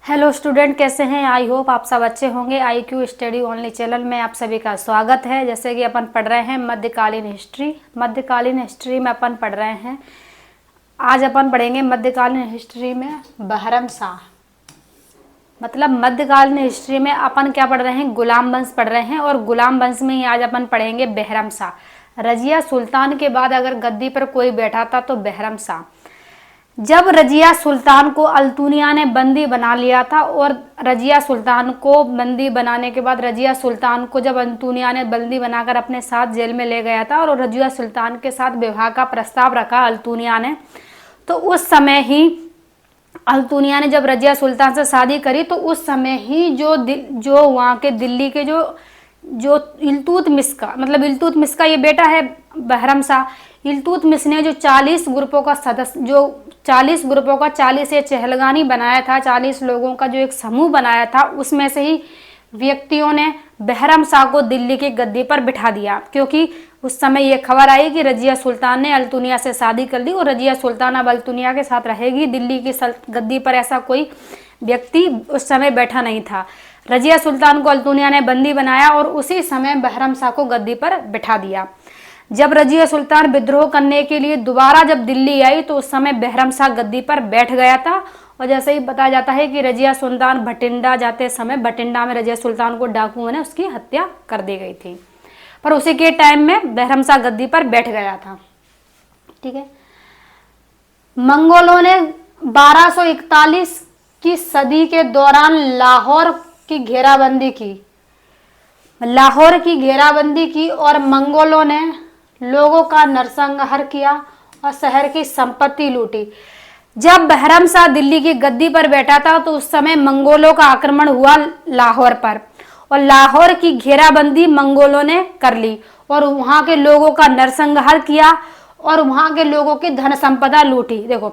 Hello student, कैसे हैं? I hope आप सब अच्छे होंगे। IQ स्टडी ओनली चैनल में आप सभी का स्वागत है। जैसे कि अपन पढ़ रहे हैं मध्यकालीन हिस्ट्री में अपन पढ़ रहे हैं। आज अपन पढ़ेंगे मध्यकालीन हिस्ट्री में बहरम शाह। मतलब मध्यकालीन हिस्ट्री में अपन क्या पढ़ रहे हैं? गुलाम वंश पढ़ रहे हैं, और गुलाम वंश में ही आज अपन पढ़ेंगे बहरम शाह। रजिया सुल्तान के बाद अगर गद्दी पर कोई बैठा था तो बहरम शाह। जब रजिया सुल्तान को अल्तुनिया ने बंदी बना लिया था, और रजिया सुल्तान को बंदी बनाने के बाद रजिया सुल्तान को जब अल्तुनिया ने बंदी बनाकर अपने साथ जेल में ले गया था और रजिया सुल्तान के साथ विवाह का प्रस्ताव रखा अल्तुनिया ने, तो उस समय ही अल्तुनिया ने जब रजिया सुल्तान से शादी करी तो उस समय ही जो वहाँ के दिल्ली के जो इल्तुतमिश का, मतलब इल्तुतमिश का ये बेटा है बहरम शाह। इल्तुतमिश ने जो 40 ग्रुपों का 40 चहलगानी बनाया था, 40 लोगों का जो एक समूह बनाया था, उसमें से ही व्यक्तियों ने बहरम शाह को दिल्ली की गद्दी पर बिठा दिया। क्योंकि उस समय ये खबर आई कि रजिया सुल्तान ने अल्तुनिया से शादी कर ली और रजिया सुल्तान अब अल्तुनिया के साथ रहेगी। दिल्ली की गद्दी पर ऐसा कोई व्यक्ति उस समय बैठा नहीं था। रजिया सुल्तान को अल्तुनिया ने बंदी बनाया और उसी समय बहरम शाह को गद्दी पर बिठा दिया। जब रजिया सुल्तान विद्रोह करने के लिए दोबारा जब दिल्ली आई तो उस समय बहरम शाह गद्दी पर बैठ गया था। और जैसे ही बताया जाता है कि रजिया सुल्तान भटिंडा जाते समय भटिंडा में रजिया सुल्तान को डाकुओं ने उसकी हत्या कर दी गई थी, पर उसी के टाइम में बहरम शाह गद्दी पर बैठ गया था। ठीक है। मंगोलों ने 1241 की सदी के दौरान लाहौर की घेराबंदी की और मंगोलों ने लोगों का नरसंहार किया और शहर की संपत्ति लूटी। जब बहरम शाह दिल्ली की गद्दी पर बैठा था तो उस समय मंगोलों का आक्रमण हुआ लाहौर पर, और लाहौर की घेराबंदी मंगोलों ने कर ली और वहां के लोगों का नरसंहार किया और वहां के लोगों की धन संपदा लूटी। देखो,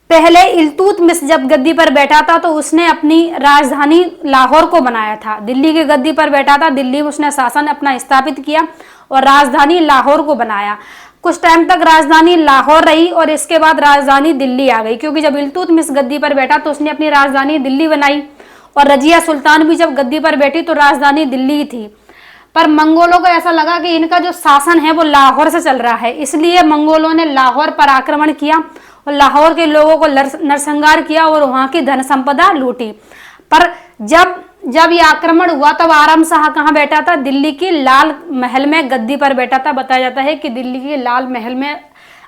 पहले इल्तुतमिश जब गद्दी पर बैठा था तो उसने अपनी राजधानी लाहौर को बनाया था। दिल्ली की गद्दी पर बैठा था, दिल्ली में उसने शासन अपना स्थापित किया और राजधानी लाहौर को बनाया। कुछ टाइम तक राजधानी लाहौर रही और इसके बाद राजधानी दिल्ली आ गई, क्योंकि जब इल्तुतमिश गद्दी पर बैठा तो उसने अपनी राजधानी दिल्ली बनाई, और रजिया सुल्तान भी जब गद्दी पर बैठी तो राजधानी दिल्ली थी। पर मंगोलों को ऐसा लगा कि इनका जो शासन है वो लाहौर से चल रहा है, इसलिए मंगोलों ने लाहौर पर आक्रमण किया और लाहौर के लोगों को नरसंहार किया और वहां की धन संपदा लूटी। पर जब ये आक्रमण हुआ तब आराम शाह कहाँ बैठा था? दिल्ली की लाल महल में गद्दी पर बैठा था। बताया जाता है कि दिल्ली के लाल महल में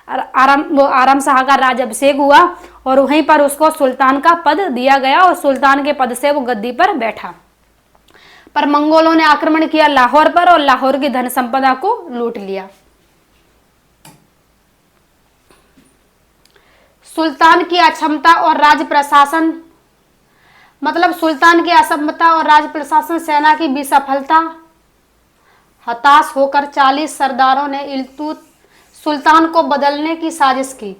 आराम शाह का राज्याभिषेक हुआ और वहीं पर उसको सुल्तान का पद दिया गया और सुल्तान के पद से वो गद्दी पर बैठा। पर मंगोलों ने आक्रमण किया लाहौर पर और लाहौर की धन संपदा को लूट लिया। सुल्तान की अक्षमता और राज प्रशासन, मतलब सुल्तान की असमता और राज प्रशासन, सेना की विसफलता, हताश होकर 40 सरदारों ने सुल्तान को बदलने की साजिश की।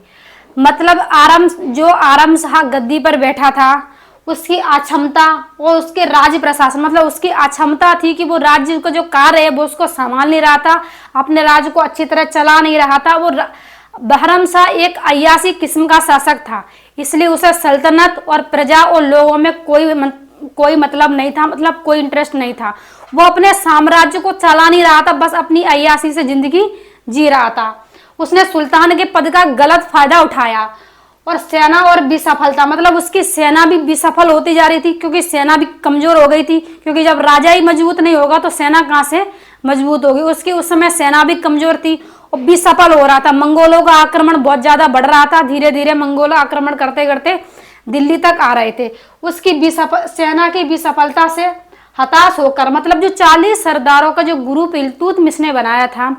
मतलब आराम शाह गद्दी पर बैठा था, उसकी अक्षमता और उसके राज्य प्रशासन, मतलब उसकी अक्षमता थी कि वो राज्य का जो कार्य है वो उसको संभाल नहीं रहा था, अपने राज्य को अच्छी तरह चला नहीं रहा था। वो बहरम शाह एक अय्यासी किस्म का शासक था, इसलिए उसे सल्तनत और प्रजा और लोगों में कोई मतलब नहीं था, मतलब कोई इंटरेस्ट नहीं था। वो अपने साम्राज्य को चला नहीं रहा था, बस अपनी अय्यासी से जिंदगी जी रहा था। उसने सुल्तान के पद का गलत फायदा उठाया और सेना और विसफलता, मतलब उसकी सेना भी विसफल होती जा रही थी, क्योंकि सेना भी कमजोर हो गई थी। क्योंकि जब राजा ही मजबूत नहीं होगा तो सेना कहाँ से मजबूत होगी? उसकी उस समय सेना भी कमजोर थी और विसफल हो रहा था। मंगोलों का आक्रमण बहुत ज्यादा बढ़ रहा था, धीरे धीरे मंगोल आक्रमण करते करते दिल्ली तक आ रहे थे। उसकी सेना की विसफलता से हताश होकर, मतलब जो 40 सरदारों का जो ग्रुप इल्तुतमिश ने बनाया था,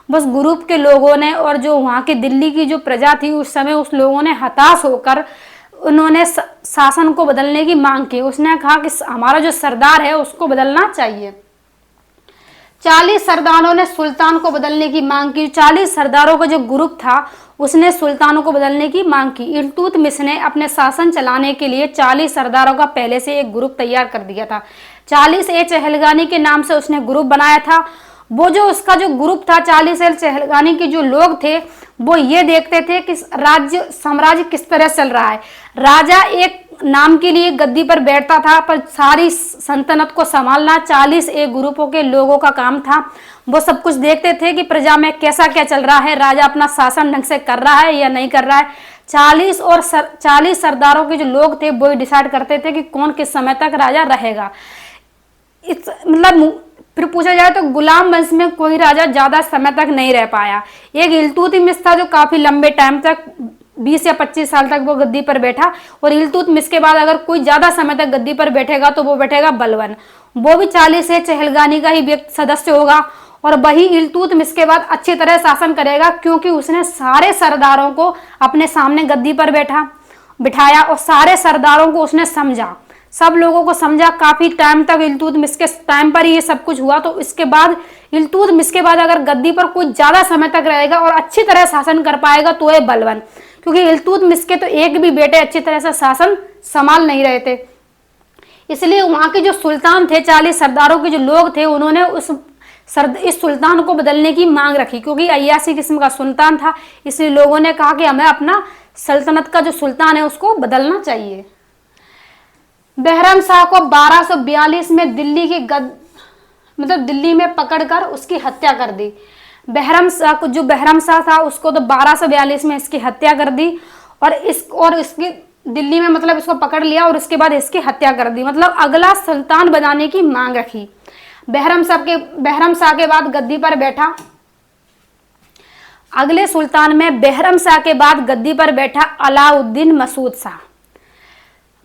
बस ग्रुप के लोगों ने और जो वहाँ की दिल्ली की जो प्रजा थी उस समय, उस लोगों ने हताश होकर उन्होंने शासन को बदलने की मांग की। उसने कहा कि हमारा जो सरदार है उसको बदलना चाहिए। 40 सरदारों ने सुल्तान को बदलने की मांग की। 40 सरदारों का जो ग्रुप था उसने सुल्तान को बदलने की मांग की। इल्तुतमिश ने अपने शासन चलाने के लिए 40 सरदारों का पहले से एक ग्रुप तैयार कर दिया था। 40 चहलगानी के नाम से उसने ग्रुप बनाया था। वो जो उसका जो ग्रुप था 40 चहलगानी के जो लोग थे वो ये देखते थे कि साम्राज्य किस तरह चल रहा है। राजा एक नाम के लिए गद्दी पर बैठता था, पर सारी सल्तनत को संभालना 40 एक ग्रुपों के लोगों का काम था। वो सब कुछ देखते थे कि प्रजा में कैसा क्या चल रहा है, राजा अपना शासन ढंग से कर रहा है या नहीं कर रहा है। 40 सरदारों के जो लोग थे वो डिसाइड करते थे कि कौन किस समय तक राजा रहेगा। इस मतलब फिर पूछा जाए तो गुलाम वंश में कोई राजा ज्यादा समय तक नहीं रह पाया। एक इल्तुतमिश था जो काफी लंबे टाइम तक 20 या 25 साल तक वो गद्दी पर बैठा, और इल्तुतमिश के बाद अगर कोई ज्यादा समय तक गद्दी पर बैठेगा तो वो बैठेगा बलबन। वो भी 40 से चहलगानी का ही व्यक्ति सदस्य होगा, और वही इल्तुतमिश के बाद अच्छी तरह शासन करेगा, क्योंकि उसने सारे सरदारों को अपने सामने गद्दी पर बिठाया और सारे सरदारों को उसने समझा, सब लोगों को समझा काफी टाइम तक। इल्तुतमिश के टाइम पर ये सब कुछ हुआ। तो इसके बाद इल्तुतमिश के बाद अगर गद्दी पर कोई ज्यादा समय तक रहेगा और अच्छी तरह शासन कर पाएगा तो ये बलबन, क्योंकि इल्तुतमिश के तो एक भी बेटे अच्छी तरह से शासन संभाल नहीं रहे थे। इसलिए वहां के जो सुल्तान थे, 40 सरदारों के जो लोग थे, उन्होंने इस सुल्तान को बदलने की मांग रखी, क्योंकि अय्यासी किस्म का सुल्तान था। इसलिए लोगों ने कहा कि हमें अपना सल्तनत का जो सुल्तान है उसको बदलना चाहिए। बहरम शाह को 1242 में दिल्ली में पकड़कर उसकी हत्या कर दी। बहरम शाह था उसको तो 1242 में इसकी हत्या कर दी, और इसकी दिल्ली में मतलब इसको पकड़ लिया और इसके बाद इसकी हत्या कर दी, मतलब अगला सुल्तान बनाने की मांग रखी। बहरम शाह के बाद गद्दी पर बैठा अगले सुल्तान में बहरम शाह के बाद गद्दी पर बैठा अलाउद्दीन मसूद शाह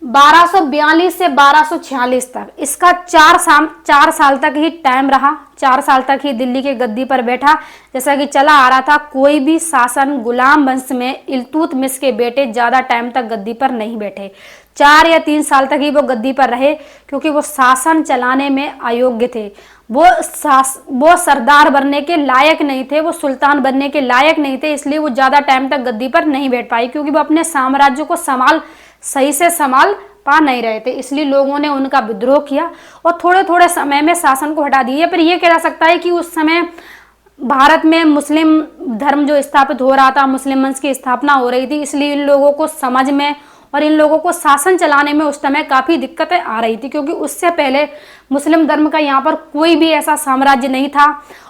1242 से 1246 तक। इसका 4 साल तक ही टाइम रहा, 4 साल तक ही दिल्ली के गद्दी पर बैठा। जैसा कि चला आ रहा था, कोई भी शासन गुलाम वंश में इल्तुतमिश के बेटे ज्यादा टाइम तक गद्दी पर नहीं बैठे। 4 या 3 साल तक ही वो गद्दी पर रहे, क्योंकि वो शासन चलाने में अयोग्य थे। वो सरदार बनने के लायक नहीं थे, वो सुल्तान बनने के लायक नहीं थे। इसलिए वो ज्यादा टाइम तक गद्दी पर नहीं बैठ पाई, क्योंकि वो अपने साम्राज्य को सही से संभाल पा नहीं रहे थे। इसलिए लोगों ने उनका विद्रोह किया और थोड़े थोड़े समय में शासन को हटा दिए। पर यह कह जा सकता है कि उस समय भारत में मुस्लिम धर्म जो स्थापित हो रहा था, मुस्लिम वंश की स्थापना हो रही थी, इसलिए इन लोगों को समझ में और इन लोगों को शासन चलाने में उस समय काफी दिक्कतें आ रही थी, क्योंकि उससे पहले मुस्लिम धर्म का यहाँ पर कोई भी ऐसा साम्राज्य नहीं था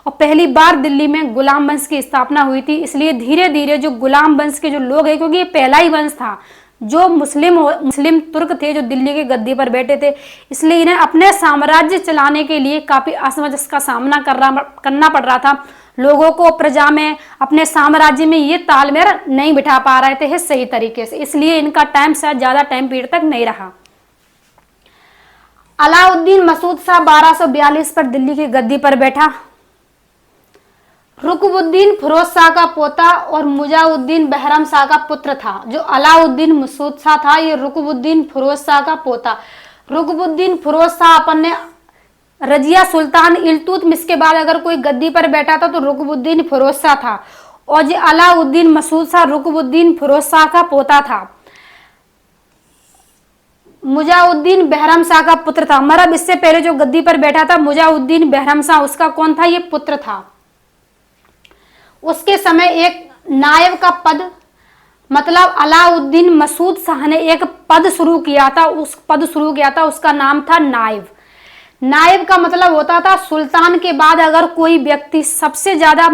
और पहली बार दिल्ली में गुलाम वंश की स्थापना हुई थी। इसलिए धीरे धीरे जो गुलाम वंश के जो लोग हैं, क्योंकि ये पहला ही वंश था जो मुस्लिम तुर्क थे जो दिल्ली के गद्दी पर बैठे थे, इसलिए इन्हें अपने साम्राज्य चलाने के लिए काफी असमंजस का सामना करना पड़ रहा था। लोगों को प्रजा में अपने साम्राज्य में ये तालमेल नहीं बिठा पा रहे थे सही तरीके से, इसलिए इनका टाइम शायद ज्यादा टाइम पीरियड तक नहीं रहा। अलाउद्दीन मसूद शाह 1242 पर दिल्ली की गद्दी पर बैठा। रुकबुद्दीन फिरोज शाह का पोता और मुजाउद्दीन बहरम शाह का पुत्र था। जो अलाउद्दीन मसूद शाह था, ये रुकबुद्दीन फिरोज शाह का पोता। रुकबुद्दीन फिरोज शाह अपन ने रजिया सुल्तान इल्तुतमिश के बाद अगर कोई गद्दी पर बैठा था तो रुकबुद्दीन फिरोज शाह था, और जो अलाउद्दीन मसूद शाह रुकबुद्दीन फिरोज शाह का पोता था। मुजाउद्दीन बहरम शाह का पुत्र था। मतलब इससे पहले जो गद्दी पर बैठा था मुजाउद्दीन बहरम शाह, उसका कौन था? ये पुत्र था। उसके समय एक नायब का पद, मतलब अलाउद्दीन मसूद शाह ने एक पद शुरू किया था, उसका नाम था नायब। नायब का मतलब होता था सुल्तान के बाद अगर कोई व्यक्ति सबसे ज्यादा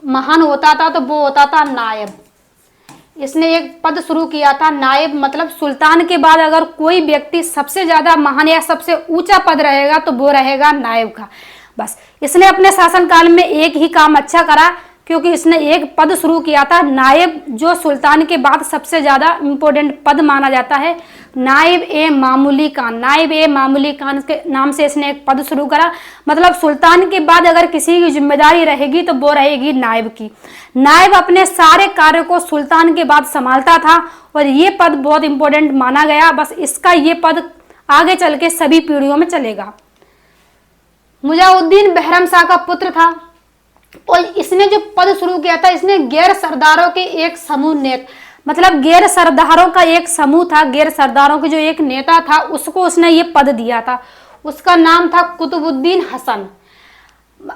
महान होता था तो वो होता था नायब। इसने एक पद शुरू किया था नायब, मतलब सुल्तान के बाद अगर कोई व्यक्ति सबसे ज्यादा महान या सबसे ऊंचा पद रहेगा तो वो रहेगा नायब का। बस इसने अपने शासनकाल में एक ही काम अच्छा करा, क्योंकि इसने एक पद शुरू किया था नायब, जो सुल्तान के बाद सबसे ज्यादा इंपॉर्टेंट पद माना जाता है। नायब ए मामूली खान के नाम से इसने एक पद शुरू करा। मतलब सुल्तान के बाद अगर किसी की जिम्मेदारी रहेगी तो वो रहेगी नायब की। नायब अपने सारे कार्य को सुल्तान के बाद संभालता था और ये पद बहुत इंपॉर्टेंट माना गया। बस इसका ये पद आगे चल के सभी पीढ़ियों में चलेगा। मुजाउद्दीन बहरम शाह का पुत्र था और इसने जो पद शुरू किया था, इसने गैर सरदारों के एक समूह मतलब गैर सरदारों का एक समूह था, गैर सरदारों के जो एक नेता था उसको उसने ये पद दिया था। उसका नाम था कुतुबुद्दीन हसन।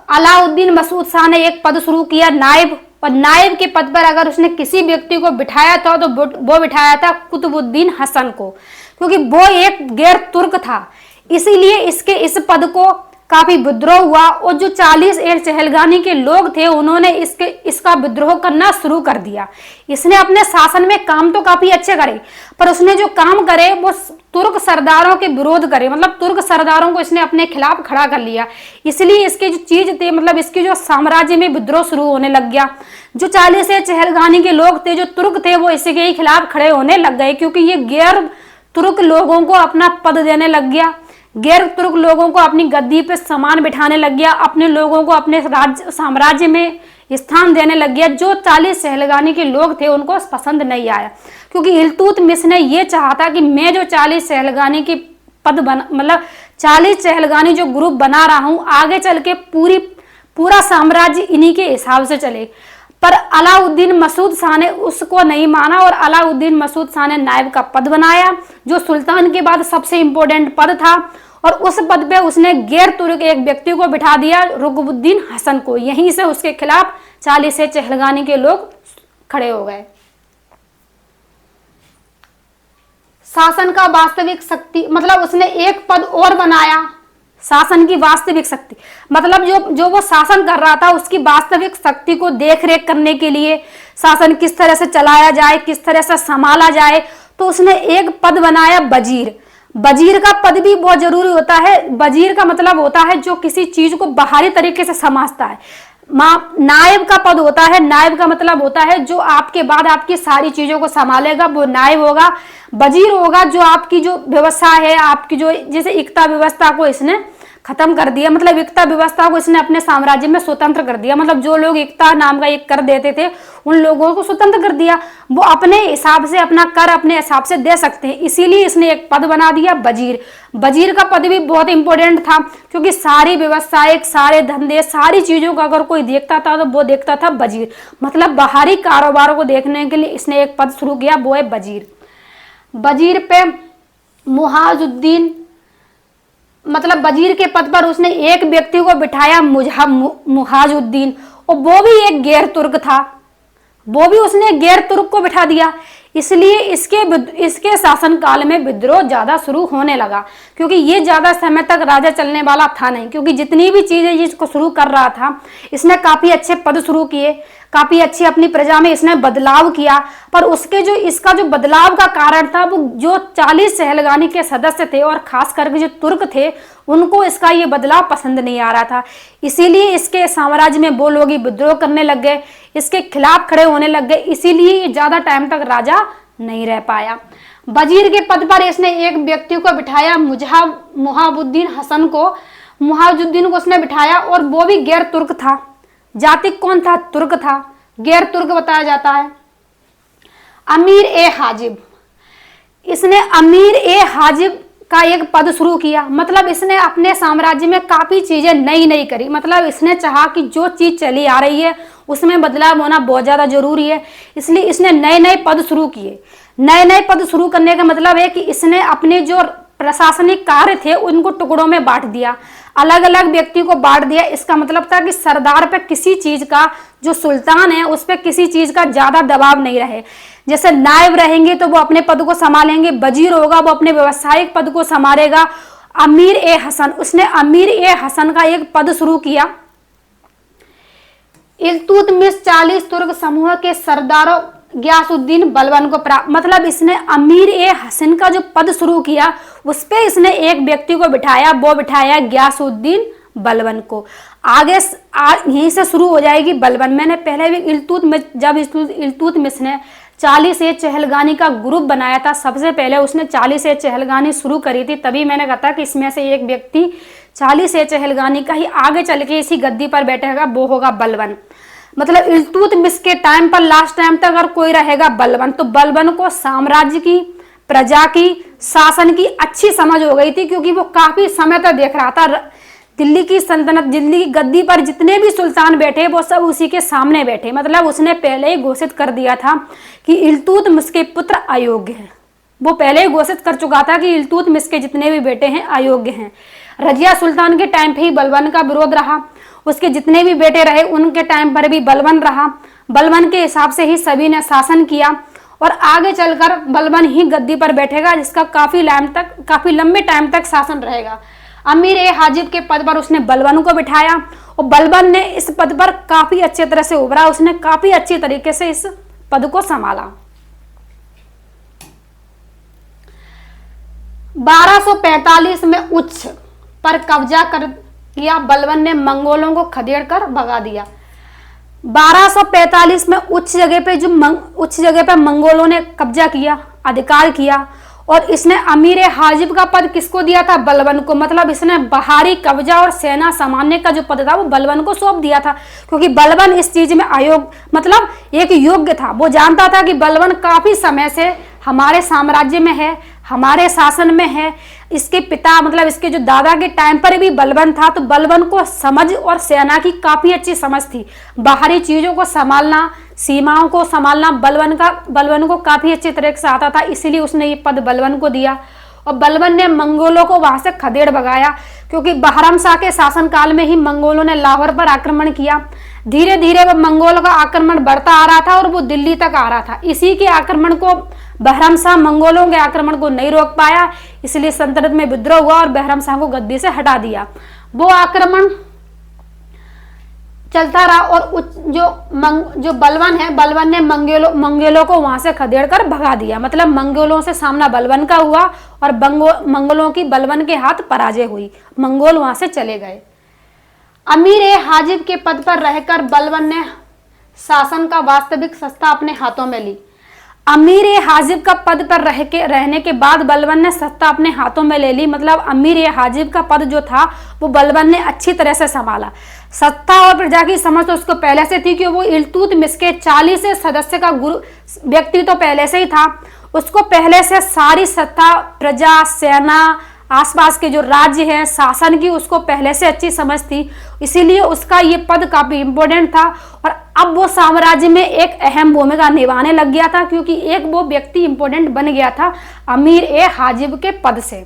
अलाउद्दीन मसूद शाह ने एक पद शुरू किया नायब, और नायब के पद पर अगर उसने किसी व्यक्ति को बिठाया था तो वो बिठाया था कुतुबुद्दीन हसन को, क्योंकि वो एक गैर तुर्क था। इसीलिए इसके इस पद को काफी विद्रोह हुआ और जो 40 एर चहलगानी के लोग थे उन्होंने इसका विद्रोह करना शुरू कर दिया। इसने अपने शासन में काम तो काफी अच्छे करे, पर उसने जो काम करे वो तुर्क सरदारों के विरोध करे, मतलब तुर्क सरदारों को इसने अपने खिलाफ खड़ा कर लिया। इसलिए इसकी जो चीज थे, मतलब इसकी जो साम्राज्य में विद्रोह शुरू होने लग गया। जो 40 एर चहलगानी के लोग थे, जो तुर्क थे, वो इसके ही खिलाफ खड़े होने लग गए, क्योंकि ये गैर तुर्क लोगों को अपना पद देने लग गया, गैर तुर्क लोगों को अपनी गद्दी पे सामान बिठाने लग गया, अपने लोगों को अपने राज्य साम्राज्य में स्थान देने लग गया। जो 40 चहलगानी के लोग थे उनको पसंद नहीं आया, क्योंकि इल्तुतमिश ने ये चाहा था कि मैं जो 40 चहलगानी की मतलब 40 चहलगानी जो ग्रुप बना रहा हूं, आगे चल के पूरा साम्राज्य इन्हीं के हिसाब से चले। पर अलाउद्दीन मसूद शाह ने उसको नहीं माना और अलाउद्दीन मसूद शाह ने नायब का पद बनाया, जो सुल्तान के बाद सबसे इंपॉर्टेंट पद था। और उस पद पे उसने गैर तुर्क एक व्यक्ति को बिठा दिया, रुकबुद्दीन हसन को। यहीं से उसके खिलाफ 40 चहलगानी के लोग खड़े हो गए। शासन का वास्तविक शक्ति, मतलब उसने एक पद और बनाया, शासन की वास्तविक शक्ति, मतलब जो वो शासन कर रहा था उसकी वास्तविक शक्ति को देख रेख करने के लिए, शासन किस तरह से चलाया जाए, किस तरह से संभाला जाए, तो उसने एक पद बनाया वजीर। वजीर का पद भी बहुत जरूरी होता है। वजीर का मतलब होता है जो किसी चीज को बाहरी तरीके से समझता है। नायब का पद होता है, नायब का मतलब होता है जो आपके बाद आपकी सारी चीजों को संभालेगा, वो नायब होगा। वजीर होगा जो आपकी जो व्यवस्था है, आपकी जो जैसे इक्ता व्यवस्था को इसने खत्म कर दिया, मतलब इक्ता व्यवस्था को इसने अपने साम्राज्य में स्वतंत्र कर दिया। मतलब जो लोग इक्ता नाम का एक कर देते थे उन लोगों को स्वतंत्र कर दिया, वो अपने हिसाब से अपना कर अपने हिसाब से दे सकते हैं। इसीलिए इसने एक पद बना दिया वजीर। वजीर का पद भी बहुत इंपॉर्टेंट था, क्योंकि सारी व्यवस्थाएं, सारे धंधे, सारी चीजों का अगर कोई देखता था तो वो देखता था वजीर। मतलब बाहरी कारोबारों को देखने के लिए इसने एक पद शुरू किया, वो है वजीर। वजीर पे मुहाजुद्दीन, मतलब वजीर के पद पर उसने एक व्यक्ति को बिठाया, मुहाजुद्दीन, और वो भी एक गैर तुर्क था, वो भी उसने गैर तुर्क को बिठा दिया। इसलिए इसके शासन काल में विद्रोह ज्यादा शुरू होने लगा, क्योंकि ये ज्यादा समय तक राजा चलने वाला था नहीं। क्योंकि जितनी भी चीजें इसको शुरू कर रहा था, इसने काफी अच्छे पद शुरू किए, काफी अच्छी अपनी प्रजा में इसने बदलाव किया, पर इसका जो बदलाव का कारण था, वो जो 40 चहलगानी के सदस्य थे और खास करके जो तुर्क थे, उनको इसका ये बदलाव पसंद नहीं आ रहा था। इसीलिए इसके साम्राज्य में वो लोग विद्रोह करने लग गए, इसके खिलाफ खड़े होने लग गए। इसीलिए ये ज्यादा टाइम तक राजा नहीं रह पाया। वजीर के पद पर इसने एक व्यक्ति को बिठाया, मुहाजुद्दीन हसन को, मुहाजुद्दीन को उसने बिठाया, और वो भी गैर तुर्क था। जाति कौन था? तुर्क था, गैर तुर्क बताया जाता है। अमीर ए हाजिब, इसने अमीर ए हाजिब का एक पद शुरू किया। मतलब इसने अपने साम्राज्य में काफी चीजें नई नई करी। मतलब इसने चाहा कि जो चीज चली आ रही है उसमें बदलाव होना बहुत ज्यादा जरूरी है, इसलिए इसने नए नए पद शुरू किए। नए नए पद शुरू करने का मतलब है कि इसने अपने जो प्रशासनिक कार्य थे उनको टुकड़ों में बांट दिया, अलग अलग व्यक्ति को बांट दिया। इसका मतलब था कि सरदार पे किसी चीज का, जो सुल्तान है उस पे किसी चीज का ज्यादा दबाव नहीं रहे। जैसे नायब रहेंगे तो वो अपने पद को संभालेंगे, वजीर होगा वो अपने व्यवसायिक पद को संभालेगा। अमीर ए हसन, उसने अमीर ए हसन का एक पद शुरू किया। इल्तुतमिश 40 तुर्क समूह के सरदारों गियासुद्दीन बलबन को प्राप्त, मतलब इसने अमीर ए हसन का जो पद शुरू किया उस पे इसने एक व्यक्ति को बिठाया, वो बिठाया गियासुद्दीन बलबन को। आगे यहीं से शुरू हो जाएगी बलबन। मैंने पहले भी इल्तुतमिश ने 40 चहलगानी का ग्रुप बनाया था, सबसे पहले उसने 40 चहलगानी शुरू करी थी, तभी मैंने कहा था कि इसमें से एक व्यक्ति 40 चहलगानी का ही आगे चल के इसी गद्दी पर बैठेगा, वो होगा बलबन। मतलब इल्तुतमिश के टाइम पर लास्ट टाइम तक अगर कोई रहेगा बलबन, तो बलबन को साम्राज्य की, प्रजा की, शासन की अच्छी समझ हो गई थी, क्योंकि वो काफी समय तक देख रहा था दिल्ली की सल्तनत, दिल्ली की गद्दी पर जितने भी सुल्तान बैठे वो सब उसी के सामने बैठे। मतलब उसने पहले ही घोषित कर दिया था कि इल्तुतमिश के पुत्र अयोग्य हैं। वो पहले ही घोषित कर चुका था कि इल्तुतमिश के जितने भी बेटे हैं अयोग्य हैं। रजिया सुल्तान के टाइम पे ही बलबन का विरोध रहा, उसके जितने भी बेटे रहे उनके टाइम पर भी बलबन रहा। बलबन के हिसाब से ही सभी ने शासन किया, और आगे चलकर बलबन ही गद्दी पर बैठेगा, जिसका काफी लंबे टाइम तक शासन रहेगा। अमीर ए हाजिब के पद पर उसने बलबन को बिठाया और बलबन ने इस पद पर काफी अच्छे तरह से उभरा, उसने काफी अच्छी तरीके से इस पद को संभाला। 1245 में उच्च पर कब्जा कर किया, बलबन ने मंगोलों को खदेड़ कर भगा दिया। 1245 में उच्च जगह पे मंगोलों ने कब्जा किया, अधिकार किया, और इसने अमीर हाजिब का पद किसको दिया था? बलबन को। मतलब इसने बाहरी कब्जा और सेना संभालने का जो पद था वो बलबन को सौंप दिया था, क्योंकि बलबन इस चीज में मतलब एक योग्य था। वो जानता था कि बलबन काफी समय से हमारे साम्राज्य में है, हमारे शासन में है। इसके पिता मतलब इसके जो दादा के टाइम पर भी बलबन था, तो बलबन को समझ और सेना की काफी अच्छी समझ थी। बाहरी चीजों को संभालना, सीमाओं को संभालना बलबन को काफी अच्छी तरह से आता था, इसीलिए उसने ये पद बलबन को दिया। और बलबन ने मंगोलों को वहां से खदेड़ भगाया, क्योंकि बहरम शाह के शासनकाल में ही मंगोलों ने लाहौर पर आक्रमण किया। धीरे धीरे वह मंगोलों का आक्रमण बढ़ता आ रहा था और वो दिल्ली तक आ रहा था। इसी के आक्रमण को बहरम शाह मंगोलों के आक्रमण को नहीं रोक पाया, इसलिए सल्तनत में विद्रोह हुआ और बहरम शाह को गद्दी से हटा दिया। वो आक्रमण चलता रहा और जो बलबन ने मंगोलों को वहां से खदेड़ कर भगा दिया। मतलब मंगोलों से सामना बलबन का हुआ और मंगोलों की बलबन के हाथ पराजय हुई, मंगोल वहां से चले गए। अमीर ए हाजिब के पद पर रहकर बलबन ने शासन का वास्तविक सत्ता अपने हाथों में ली। अमीर ए हाजिब का पद पर रहने के बाद बलबन ने सत्ता अपने हाथों में ले ली। मतलब अमीर ए हाजिब का पद जो था वो बलबन ने अच्छी तरह से संभाला। सत्ता और प्रजा की समझ तो उसको पहले से थी कि वो इल्तुतमिश के 40 सदस्य का व्यक्ति तो पहले से ही था। उसको पहले से सारी सत्ता, प्रजा, सेना, आसपास के जो राज्य हैं, शासन की उसको पहले से अच्छी समझ थी, इसीलिए उसका ये पद काफी इंपॉर्टेंट था। और अब वो साम्राज्य में एक अहम भूमिका निभाने लग गया था, क्योंकि एक वो व्यक्ति इंपॉर्टेंट बन गया था अमीर ए हाजिब के पद से।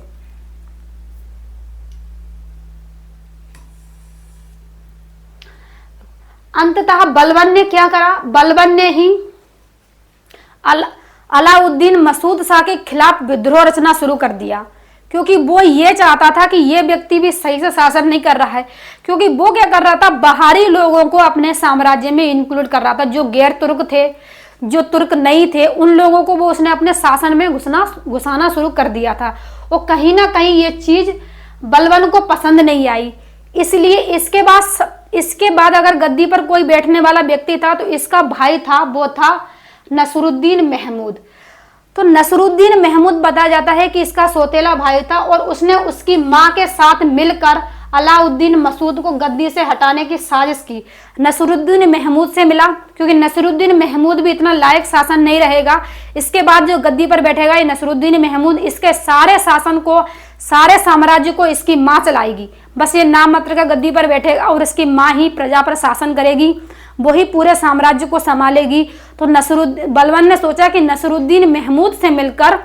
अंततः बलबन ने क्या करा? बलबन ने ही अलाउद्दीन मसूद शाह के खिलाफ विद्रोह रचना शुरू कर दिया, क्योंकि वो ये चाहता था कि ये व्यक्ति भी सही से शासन नहीं कर रहा है। क्योंकि वो क्या कर रहा था? बाहरी लोगों को अपने साम्राज्य में इंक्लूड कर रहा था। जो गैर तुर्क थे, जो तुर्क नहीं थे, उन लोगों को वो उसने अपने शासन में घुसाना शुरू कर दिया था। और कहीं ना कहीं ये चीज बलबन को पसंद नहीं आई। इसलिए इसके बाद अगर गद्दी पर कोई बैठने वाला व्यक्ति था तो इसका भाई था, वो था नसरुद्दीन महमूद। तो नसरुद्दीन महमूद बताया जाता है कि इसका सौतेला भाई था और उसने उसकी मां के साथ मिलकर अलाउद्दीन मसूद को गद्दी से हटाने की साजिश की। नसरुद्दीन महमूद से मिला, क्योंकि नसरुद्दीन महमूद भी इतना लायक शासन नहीं रहेगा। इसके बाद जो गद्दी पर बैठेगा ये नसरुद्दीन महमूद, इसके सारे शासन को, सारे साम्राज्य को इसकी मां चलाएगी। बस ये नाम मात्र का गद्दी पर बैठेगा और इसकी मां ही प्रजा पर शासन करेगी, वही पूरे साम्राज्य को संभालेगी। तो बलबन ने सोचा कि नसरुद्दीन महमूद से मिलकर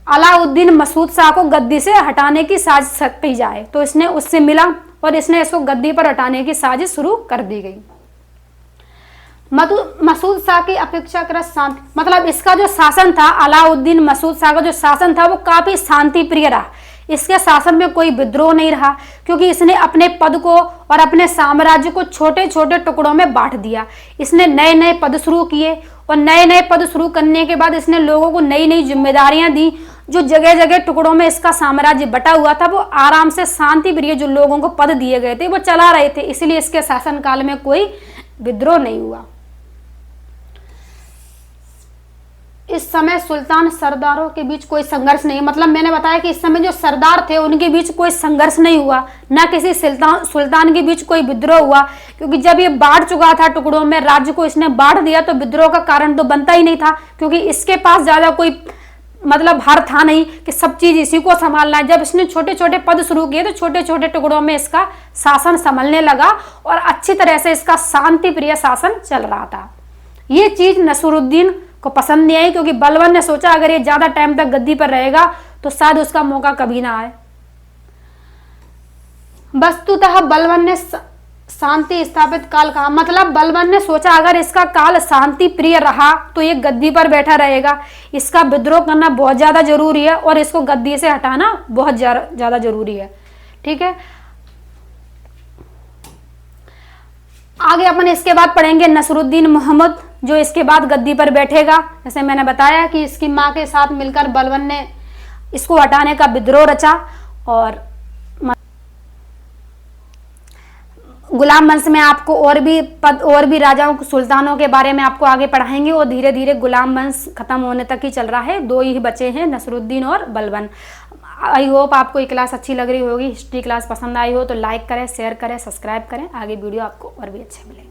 अलाउद्दीन मसूद शाह को गद्दी से हटाने की साजिश की जाए। तो इसने उससे मिला और इसने इसको गद्दी पर हटाने की साजिश शुरू कर दी गई। मसूद शाह की अपेक्षाकृत शांति, मतलब इसका जो शासन था, अलाउद्दीन मसूद शाह का जो शासन था वो काफी शांति प्रिय रहा। इसके शासन में कोई विद्रोह नहीं रहा, क्योंकि इसने अपने पद को और अपने साम्राज्य को छोटे छोटे टुकड़ों में बांट दिया। इसने नए नए पद शुरू किए और नए नए पद शुरू करने के बाद इसने लोगों को नई नई जिम्मेदारियां दी। जो जगह जगह टुकड़ों में इसका साम्राज्य बटा हुआ था वो आराम से शांति प्रिय जो लोगों को पद दिए गए थे वो चला रहे थे, इसलिए इसके शासनकाल में कोई विद्रोह नहीं हुआ। इस समय सुल्तान सरदारों के बीच कोई संघर्ष नहीं, मतलब मैंने बताया कि इस समय जो सरदार थे उनके बीच कोई संघर्ष नहीं हुआ, ना किसी सुल्तान के बीच कोई विद्रोह हुआ, क्योंकि जब ये बांट चुका था टुकड़ों में, राज्य को इसने बांट दिया, तो विद्रोह का कारण तो बनता ही नहीं था, क्योंकि इसके पास ज्यादा कोई मतलब भार था नहीं कि सब चीज इसी को संभालना है। जब इसने छोटे छोटे पद शुरू किए तो छोटे छोटे टुकड़ों में इसका शासन संभलने लगा और अच्छी तरह से इसका शांति प्रिय शासन चल रहा था। ये चीज नसरुद्दीन को पसंद नहीं आई, क्योंकि बलबन ने सोचा अगर ये ज्यादा टाइम तक गद्दी पर रहेगा तो शायद उसका मौका कभी ना आए। वस्तुतः बलबन ने शांति स्थापित काल कहा, मतलब बलबन ने सोचा अगर इसका काल शांति प्रिय रहा तो ये गद्दी पर बैठा रहेगा, इसका विद्रोह करना बहुत ज्यादा जरूरी है और इसको गद्दी से हटाना बहुत ज्यादा जरूरी है। ठीक है, आगे अपन इसके बाद पढ़ेंगे नसरुद्दीन मोहम्मद, जो इसके बाद गद्दी पर बैठेगा। जैसे मैंने बताया कि इसकी मां के साथ मिलकर बलबन ने इसको हटाने का विद्रोह रचा। और गुलाम वंश में आपको और भी राजाओं सुल्तानों के बारे में आपको आगे पढ़ाएंगे और धीरे धीरे गुलाम वंश खत्म होने तक ही चल रहा है, 2 ही बचे हैं, नसरुद्दीन और बलबन। आई होप आपको ये क्लास अच्छी लग रही होगी। हिस्ट्री क्लास पसंद आई हो तो लाइक करें, शेयर करें, सब्सक्राइब करें। आगे वीडियो आपको और भी अच्छे मिलेंगे।